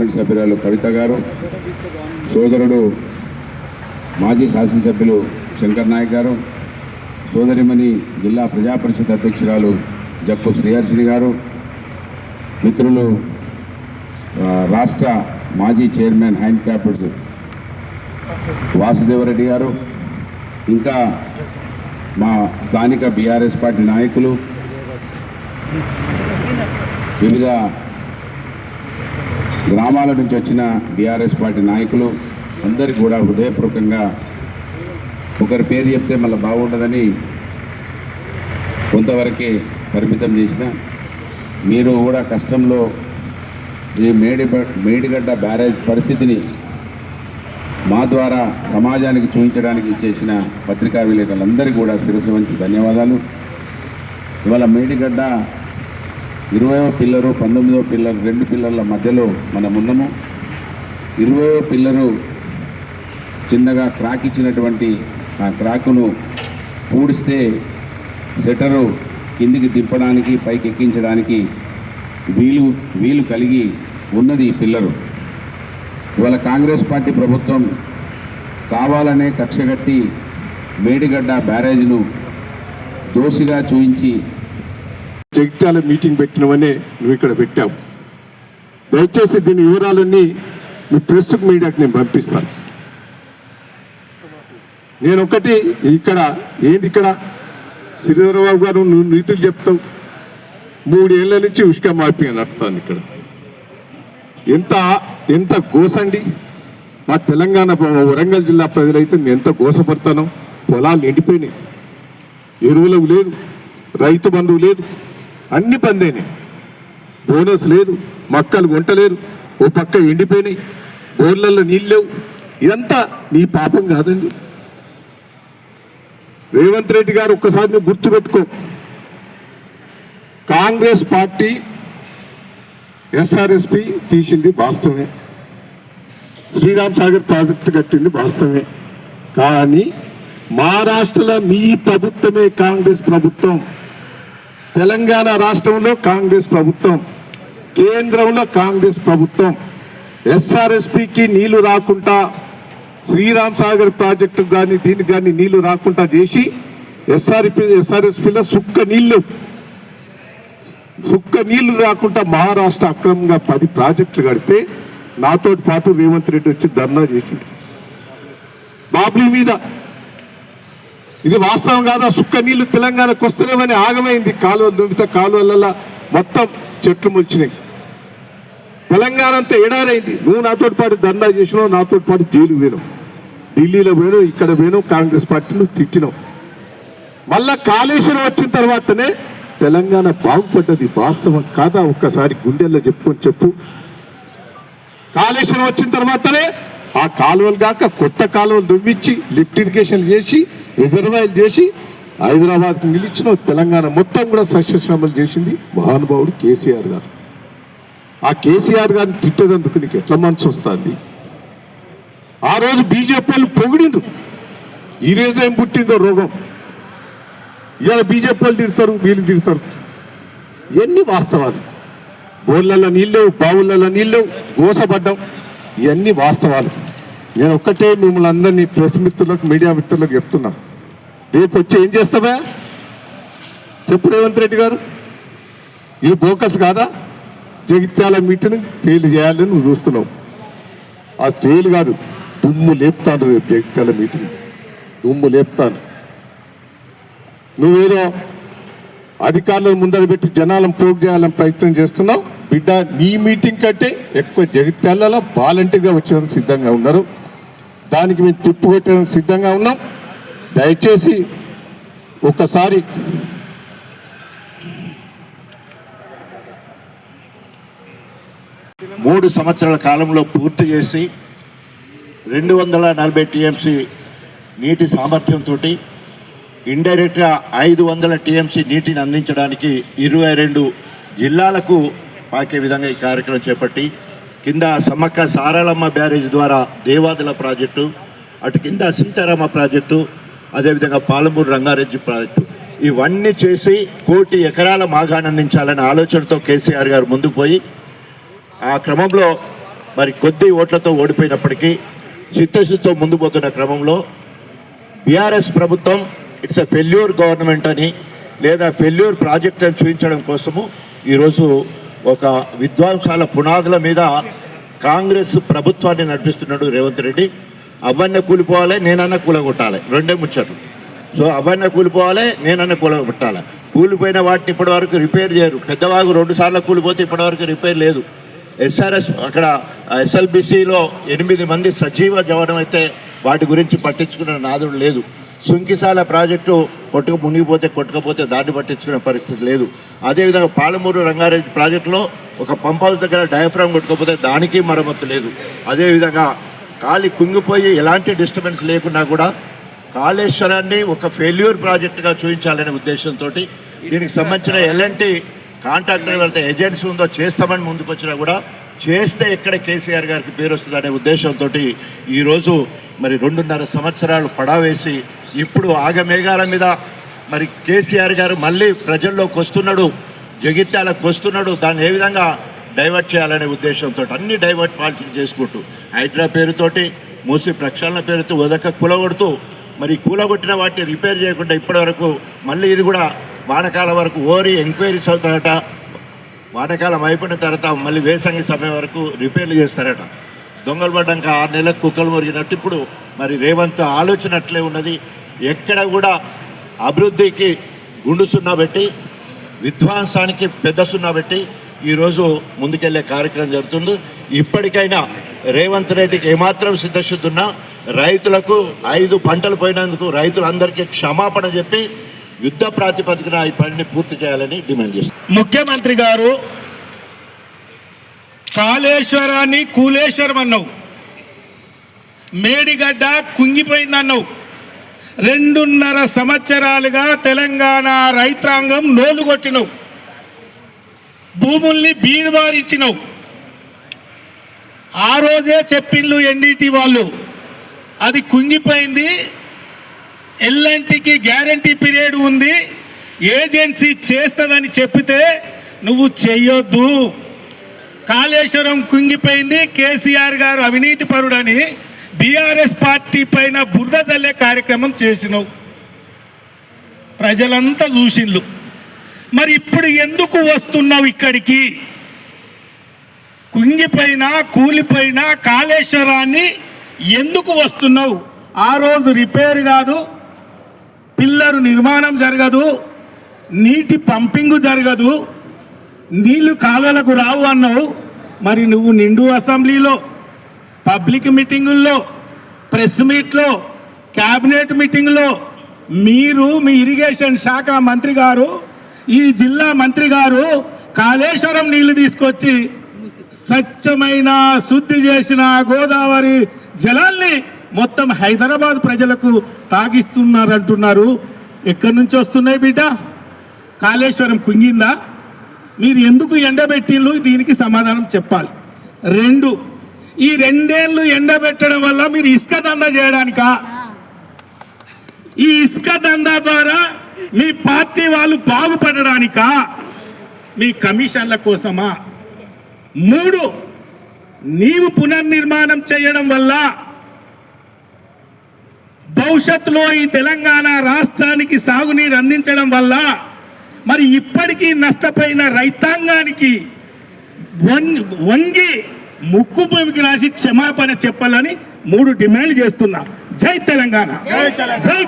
Parliament సభ్యురాలు కవిత గారు, సోదరుడు మాజీ శాసనసభ్యులు శంకర్ నాయక్ గారు, సోదరిమణి జిల్లా ప్రజాపరిషత్ అధ్యక్షురాలు జక్కు శ్రీహర్షిని గారు, మిత్రులు రాష్ట్ర మాజీ చైర్మన్ హ్యాండిక్యాప్డ్ వాసుదేవరెడ్డి గారు, ఇంకా మా స్థానిక బీఆర్ఎస్ పార్టీ నాయకులు, వివిధ గ్రామాల నుంచి వచ్చిన బీఆర్ఎస్ పార్టీ నాయకులు అందరికీ కూడా హృదయపూర్వకంగా, ఒకరి పేరు చెప్తే మళ్ళీ బాగుండదని కొంతవరకే పరిమితం చేసిన, మీరు కూడా కష్టంలో ఈ మేడిగడ్డ బ్యారేజ్ పరిస్థితిని మా ద్వారా సమాజానికి చూపించడానికి చేసిన పత్రికా విలేకరులందరికీ కూడా శిరస్సు వంచి ధన్యవాదాలు. ఇవాళ మేడిగడ్డ 20వ పిల్లరు 19వ పిల్లరు 2 పిల్లర్ల మధ్యలో మనం ఉన్నాము. 20వ పిల్లరు చిన్నగా క్రాక్ ఇచ్చినటువంటి ఆ క్రాకును పూడిస్తే షట్టరు కిందికి దింపడానికి పైకి ఎక్కించడానికి వీలు కలిగి ఉన్నది ఈ పిల్లరు. ఇవాళ కాంగ్రెస్ పార్టీ ప్రభుత్వం కావాలనే కక్షగట్టి మేడిగడ్డ బ్యారేజ్ను దోషిగా చూపించి జగిత్యాల మీటింగ్ పెట్టినవనే నువ్వు ఇక్కడ పెట్టావు. దయచేసి దీని వివరాలన్నీ మీ ప్రెస్ మీడియాకి నేను పంపిస్తాను. నేను ఒకటి ఇక్కడ శ్రీధరబాబు గారు నువ్వు నీతులు చెప్తావు, 3 ఏళ్ల నుంచి ఉష్క మార్పింగ్ నడుపుతాను ఇక్కడ. ఎంత గోసండి మా తెలంగాణ వరంగల్ జిల్లా ప్రజలైతే నేను ఎంత గోసపడతానో. పొలాలు ఎండిపోయినాయి, ఎరువులకు లేదు, రైతు బంధువు లేదు, అన్ని బంద్ అయినాయి, బోనస్ లేదు, మక్కలు కొంటలేరు, ఓ పక్క ఎండిపోయినాయి, బోర్లలో నీళ్ళు లేవు. ఇదంతా నీ పాపం కాదండి. రేవంత్ రెడ్డి గారు ఒక్కసారి నువ్వు గుర్తుపెట్టుకో, కాంగ్రెస్ పార్టీ ఎస్ఆర్ఎస్పి తీసింది వాస్తవమే, శ్రీరామ్ సాగర్ ప్రాజెక్టు కట్టింది వాస్తవమే. కానీ మహారాష్ట్రలో మీ ప్రభుత్వమే కాంగ్రెస్ ప్రభుత్వం, తెలంగాణ రాష్ట్రంలో కాంగ్రెస్ ప్రభుత్వం, కేంద్రంలో కాంగ్రెస్ ప్రభుత్వం ఎస్ఆర్ఎస్పికి నీళ్లు రాకుండా, శ్రీరామ్ సాగర్ ప్రాజెక్టు కానీ దీనికి కానీ నీళ్లు రాకుండా చేసి ఎస్ఆర్ఎస్పిలో సుక్క నీళ్లు రాకుండా మహారాష్ట్ర అక్రమంగా 10 ప్రాజెక్టులు కడితే నాతో పాటు రేవంత్ రెడ్డి వచ్చి ధర్నా చేసింది బాబ్లీ మీద. ఇది వాస్తవం కాదా? సుక్క నీళ్లు తెలంగాణకు వస్తలేమని ఆగమైంది. కాలువలు దుంపితే కాలువలలో మొత్తం చెట్లు మొలిచినాయి, తెలంగాణ అంతా ఎడారైంది. నువ్వు నాతో పాటు ధర్నా చేసినావు, నాతో పాటు జైలు పోయినావు, ఢిల్లీలో పోయినావు, ఇక్కడ పోయినావు, కాంగ్రెస్ పార్టీను తిట్టినావు. మళ్ళా కాళేశ్వరం వచ్చిన తర్వాతనే తెలంగాణ బాగుపడ్డది. వాస్తవం కాదా? ఒక్కసారి గుండెల్లో చెప్పుకొని చెప్పు. కాళేశ్వరం వచ్చిన తర్వాతనే ఆ కాలువలు కాక కొత్త కాలువలు దువ్వించి లిఫ్ట్ ఇరిగేషన్ చేసి రిజర్వాయర్లు చేసి హైదరాబాద్కి నిలిచిన తెలంగాణ మొత్తం కూడా సస్యశ్యామలు చేసింది మహానుభావుడు కేసీఆర్ గారు. ఆ కేసీఆర్ గారిని తిట్టేందుకు నీకు ఎట్లా మనసు వస్తుంది? ఆ రోజు బీజేపీ వాళ్ళు పొగిడిండ్రు, ఈ రోజు ఏం పుట్టిందో రోగం. ఇవాళ బీజేపీ వాళ్ళు తిడతారు, వీళ్ళు తిడతారు. ఇవన్నీ వాస్తవాలు. బోర్లలో నీళ్ళు, బావులలో నీళ్ళు, గోసపడ్డం, ఇవన్నీ వాస్తవాలు. నేను ఒక్కటే మిమ్మల్ని అందరినీ ప్రెస్ మిత్రులకు, మీడియా మిత్రులకు చెప్తున్నా, రేపు వచ్చి ఏం చేస్తావా చెప్పు రేవంత్ రెడ్డి గారు. ఇది బోకస్ కాదా? జగిత్యాల మీటింగ్ ఫెయిల్ చేయాలని నువ్వు చూస్తున్నావు. ఆ ఫెయిల్ కాదు, దుమ్ము లేపుతాను. రేపు జగిత్యాల మీటింగ్ దుమ్ము లేపుతాను. నువ్వేదో అధికారులను ముందర పెట్టి జనాలను పోగు చేయాలని ప్రయత్నం చేస్తున్నావు. బిడ్డ, నీ మీటింగ్ కంటే ఎక్కువ జగిత్యాలలో వాలంటీర్గా వచ్చేందుకు సిద్ధంగా ఉన్నారు. దానికి మేము తిప్పు కొట్టేందుకు సిద్ధంగా ఉన్నాం. దయచేసి ఒక్కసారి మూడు సంవత్సరాల కాలంలో పూర్తి చేసి 240 టీఎంసీ నీటి సామర్థ్యంతో ఇండైరెక్ట్గా 500 టీఎంసీ నీటిని అందించడానికి 22 జిల్లాలకు పాకే విధంగా ఈ కార్యక్రమం చేపట్టి, కింద సమ్మక్క సారలమ్మ బ్యారేజ్ ద్వారా దేవాదుల ప్రాజెక్టు, అటు కింద సీతారామ ప్రాజెక్టు, అదేవిధంగా పాలమూరు రంగారెడ్డి ప్రాజెక్టు, ఇవన్నీ చేసి 1 కోటి ఎకరాల మాగాన్ని అందించాలనే ఆలోచనతో కేసీఆర్ గారు ముందుకు పోయి, ఆ క్రమంలో మరి కొద్ది ఓట్లతో ఓడిపోయినప్పటికీ చిత్తశుద్ధితో ముందు పోతున్న క్రమంలో బీఆర్ఎస్ ప్రభుత్వం ఇట్స్ ఎ ఫెయిల్యూర్ గవర్నమెంట్ అని లేదా ఫెయిల్యూర్ ప్రాజెక్ట్ అని చూపించడం కోసము ఈరోజు ఒక విధ్వంసాల పునాదుల మీద కాంగ్రెస్ ప్రభుత్వాన్ని నడిపిస్తున్నాడు రేవంత్ రెడ్డి. అవన్న కూలిపోవాలి, నేనన్నా కూలగొట్టాలి, రెండే ముచ్చట్లు. సో అవన్న కూలిపోవాలి, నేనన్నా కూలగొట్టాలి. కూలిపోయిన వాటిని ఇప్పటివరకు రిపేర్ చేయరు. పెద్దవాగు 2 సార్లు కూలిపోతే ఇప్పటివరకు రిపేర్ లేదు. ఎస్ఆర్ఎస్ అక్కడ ఎస్ఎల్బిసిలో 8 మంది సజీవ జవనం అయితే వాటి గురించి పట్టించుకున్న నాదుడు లేదు. సుంకిసాల ప్రాజెక్టు కొట్టుకపోతే దాన్ని పట్టించుకునే పరిస్థితి లేదు. అదేవిధంగా పాలమూరు రంగారెడ్డి ప్రాజెక్టులో ఒక పంప్ హౌస్ దగ్గర డయాఫ్రామ్ కొట్టుకపోతే దానికి మరమ్మతు లేదు. అదేవిధంగా కాలి కుంగిపోయి ఎలాంటి డిస్టర్బెన్స్ లేకున్నా కూడా కాళేశ్వరాన్ని ఒక ఫెయిల్యూర్ ప్రాజెక్టుగా చూపించాలనే ఉద్దేశంతో దీనికి సంబంధించిన ఎలాంటి కాంట్రాక్టర్ ఎవరైతే ఏజెన్సీ ఉందో చేస్తామని ముందుకు వచ్చినా కూడా చేస్తే ఎక్కడ కేసీఆర్ గారికి పేరు వస్తుందనే ఉద్దేశంతో ఈరోజు మరి 2.5 సంవత్సరాలు పడావేసి ఇప్పుడు ఆగమేఘాల మీద మరి కేసీఆర్ గారు మళ్ళీ ప్రజల్లోకి వస్తున్నాడు, జగిత్యాలకు వస్తున్నాడు. దాన్ని ఏ విధంగా డైవర్ట్ చేయాలనే ఉద్దేశంతో అన్ని డైవర్ట్ పాలిటిక్స్ చేసుకుంటూ హైడ్రా పేరుతోటి మూసి ప్రక్షాళన పేరుతో వదక కూలగొడుతూ మరి కూలగొట్టిన వాటిని రిపేర్ చేయకుండా ఇప్పటివరకు మళ్ళీ ఇది కూడా వానకాలం వరకు ఓరి ఎంక్వైరీస్ అవుతారట. వానకాలం అయిపోయిన తర్వాత మళ్ళీ వేసంగి సమయం వరకు రిపేర్లు చేస్తారట. దొంగలు పడ్డాక 6 నెలలకు కుక్కలు మురిగినట్టు ఇప్పుడు మరి రేవంత్ ఆలోచన అట్లే ఉన్నది. ఎక్కడ కూడా అభివృద్ధికి గుండు సున్నా పెట్టి విధ్వంసానికి పెద్ద సున్నా పెట్టి ఈరోజు ముందుకెళ్లే కార్యక్రమం జరుగుతుంది. ఇప్పటికైనా రేవంత్ రెడ్డికి ఏమాత్రం సిద్ధశుద్ధి ఉన్నా రైతులకు 5 పంటలు పోయినందుకు రైతులందరికీ క్షమాపణ చెప్పి యుద్ధ ప్రాతిపదికన ఈ పనిని పూర్తి చేయాలని డిమాండ్ చేస్తారు. ముఖ్యమంత్రి గారు కాళేశ్వరాన్ని కూలేశ్వరం అన్నావు, మేడిగడ్డ కుంగిపోయిందన్నావు. 2.5 సంవత్సరాలుగా తెలంగాణ రైతాంగం నోలు కొట్టినవు, భూముల్ని బీడుబారిచ్చినవు. ఆ రోజే చెప్పిండ్లు ఎన్డీటీ వాళ్ళు అది కుంగిపోయింది, ఎల్ఎన్టీకి గ్యారంటీ పీరియడ్ ఉంది, ఏజెన్సీ చేస్తుందని చెప్పితే నువ్వు చెయ్యొద్దు. కాళేశ్వరం కుంగిపోయింది, కేసీఆర్ గారు అవినీతి పరుడని బీఆర్ఎస్ పార్టీ పైన బురద జల్లే కార్యక్రమం చేసినావు. ప్రజలంతా చూసిండ్లు. మరి ఇప్పుడు ఎందుకు వస్తున్నావు ఇక్కడికి? కుంగిపోయినా కూలిపోయినా కాళేశ్వరాన్ని ఎందుకు వస్తున్నావు? ఆ రోజు రిపేర్ కాదు, పిల్లరు నిర్మాణం జరగదు, నీటి పంపింగు జరగదు, నీళ్లు కాలువలకు రావు అన్నావు. మరి నువ్వు నిండు అసెంబ్లీలో, పబ్లిక్ మీటింగుల్లో, ప్రెస్ మీట్లో, క్యాబినెట్ మీటింగ్లో మీరు మీ ఇరిగేషన్ శాఖ మంత్రి గారు, ఈ జిల్లా మంత్రి గారు కాళేశ్వరం నీళ్లు తీసుకొచ్చి స్వచ్ఛమైన శుద్ధి చేసిన గోదావరి జలాల్ని మొత్తం హైదరాబాద్ ప్రజలకు తాగిస్తున్నారంటున్నారు. ఎక్కడి నుంచి వస్తున్నాయి బిడ్డ? కాళేశ్వరం కుంగిందా? మీరు ఎందుకు ఎండబెట్టిళ్ళు? దీనికి సమాధానం చెప్పాలి. 2, ఈ 2 ఏళ్ళు ఎండబెట్టడం వల్ల మీరు ఇసుక దందా చేయడానికా? ఈ ఇసుక దందా ద్వారా మీ పార్టీ వాళ్ళు బాగుపడడానికా? మీ కమిషన్ల కోసమా? 3, నీవు పునర్నిర్మాణం చేయడం వల్ల భవిష్యత్తులో ఈ తెలంగాణ రాష్ట్రానికి సాగునీరు అందించడం వల్ల మరి ఇప్పటికీ నష్టపోయిన రైతాంగానికి వంగి ముక్కు భూమికి రాసి క్షమాపణ చెప్పాలని 3 డిమాండ్ చేస్తున్నా. జై తెలంగాణ, జై